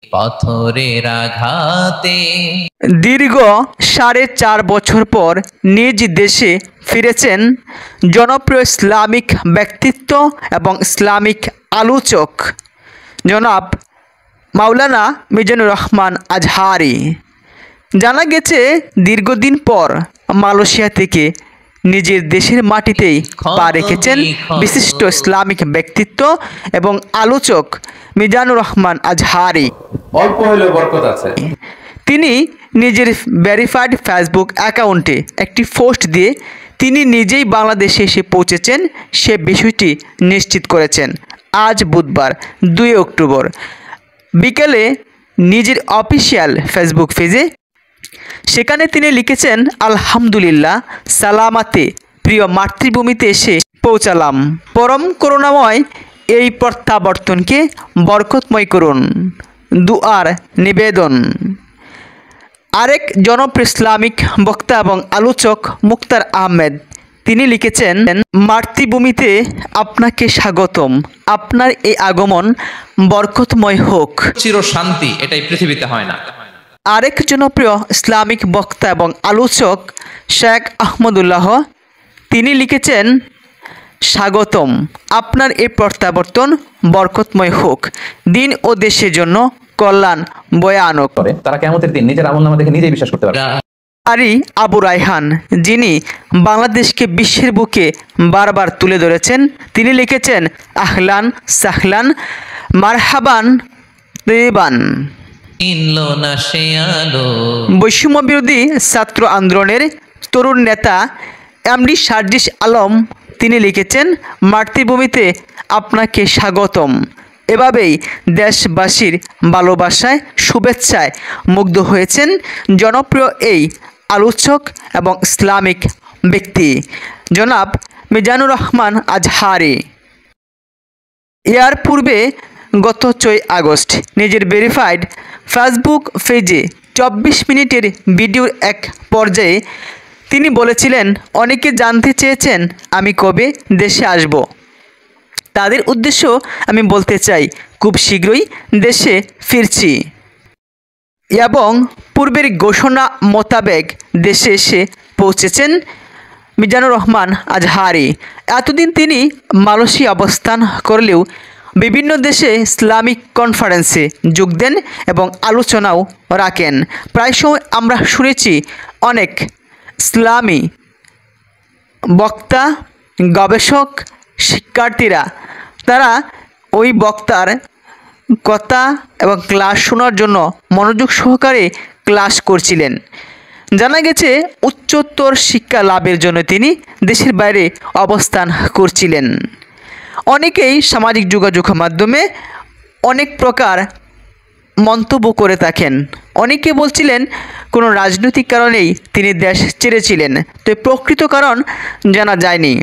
পাথরের আঘাতে। দীর্ঘ 4.5 বছর পর নিজ দেশে ফিরেছেন জনপ্রিয় ইসলামিক ব্যক্তিত্ব এবং ইসলামিক আলোচক জনাব মাওলানা মিজানুর রহমান আজহারি। জানা গেছে দীর্ঘদিন পর মালয়েশিয়া থেকে নিজের দেশের মাটিতেই পা রেখেছেন বিশিষ্ট ইসলামিক ব্যক্তিত্ব এবং আলোচক মিজানুর রহমান আজহারি। অল্প হলেও বরকত আছে। তিনি নিজের ভেরিফাইড ফেসবুক অ্যাকাউন্টে একটি পোস্ট দিয়ে তিনি নিজেই বাংলাদেশে এসে পৌঁছেছেন সে বিষয়টি নিশ্চিত করেছেন আজ বুধবার 2 অক্টোবর বিকেলে নিজের অফিসিয়াল ফেসবুক পেজে। সেখানে তিনি লিখেছেন, আলহামদুলিল্লাহ সালামাতে প্রিয় মাতৃভূমিতে এসে পৌঁছালাম। পরম করুণাময় এই প্রত্যাবর্তনকে বরকতময় করুন, দুআর নিবেদন। আরেক জনপ্রিয় ইসলামিক বক্তা এবং আলোচক মুক্তার আহমেদ তিনি লিখেছেন, মাতৃভূমিতে আপনাকে স্বাগতম, আপনার এই আগমন বরকতময় হোক। চির শান্তি এটাই পৃথিবীতে হয় না। আরেক জনপ্রিয় ইসলামিক বক্তা এবং আলোচক শেখ আহমদুল্লাহ তিনি লিখেছেন, স্বাগতম, আপনার এই প্রত্যাবর্তন বরকতময় হোক, দিন ও দেশের জন্য কল্যাণ বয়ে আনুক। তারা কিয়ামতের দিন নিজের আমলনামা দেখে নিজেই বিশ্বাস করতে পারবে। আরি আবু রায়হান যিনি বাংলাদেশকে বিশ্বের বুকে বারবার তুলে ধরেছেন তিনি লিখেছেন, আহলান সাহলান মারহাবান তৈবান। বৈষম্য বিরোধী ছাত্র আন্দোলনের তরুণ নেতা এমডি সার্জিস আলম তিনি লিখেছেন, মাতৃভূমিতে আপনাকে স্বাগতম। এভাবেই দেশবাসীর ভালোবাসায় শুভেচ্ছায় মুগ্ধ হয়েছেন জনপ্রিয় এই আলোচক এবং ইসলামিক ব্যক্তি জনাব মিজানুর রহমান আজহারি। এর পূর্বে গত 6 আগস্ট নিজের ভেরিফাইড ফেসবুক পেজে 24 মিনিটের ভিডিওর এক পর্যায়ে তিনি বলেছিলেন, অনেকে জানতে চেয়েছেন আমি কবে দেশে আসব। তাদের উদ্দেশ্য আমি বলতে চাই খুব শীঘ্রই দেশে ফিরছি এবং পূর্বের ঘোষণা মোতাবেক দেশে এসে পৌঁছেছেন মিজানুর রহমান আজহারি। এতদিন তিনি মালয়েশিয়া অবস্থান করলেও বিভিন্ন দেশে ইসলামিক কনফারেন্সে যোগ দেন এবং আলোচনাও রাখেন। প্রায় সময় আমরা শুনেছি অনেক ইসলামী বক্তা, গবেষক, শিক্ষার্থীরা তারা ওই বক্তার কথা এবং ক্লাস শোনার জন্য মনোযোগ সহকারে ক্লাস করছিলেন। জানা গেছে উচ্চতর শিক্ষা লাভের জন্য তিনি দেশের বাইরে অবস্থান করছিলেন। অনেকেই সামাজিক যোগাযোগ মাধ্যমে অনেক প্রকার মন্তব্য করে থাকেন। অনেকে বলছিলেন কোনো রাজনৈতিক কারণেই তিনি দেশ ছেড়েছিলেন, তো প্রকৃত কারণ জানা যায়নি।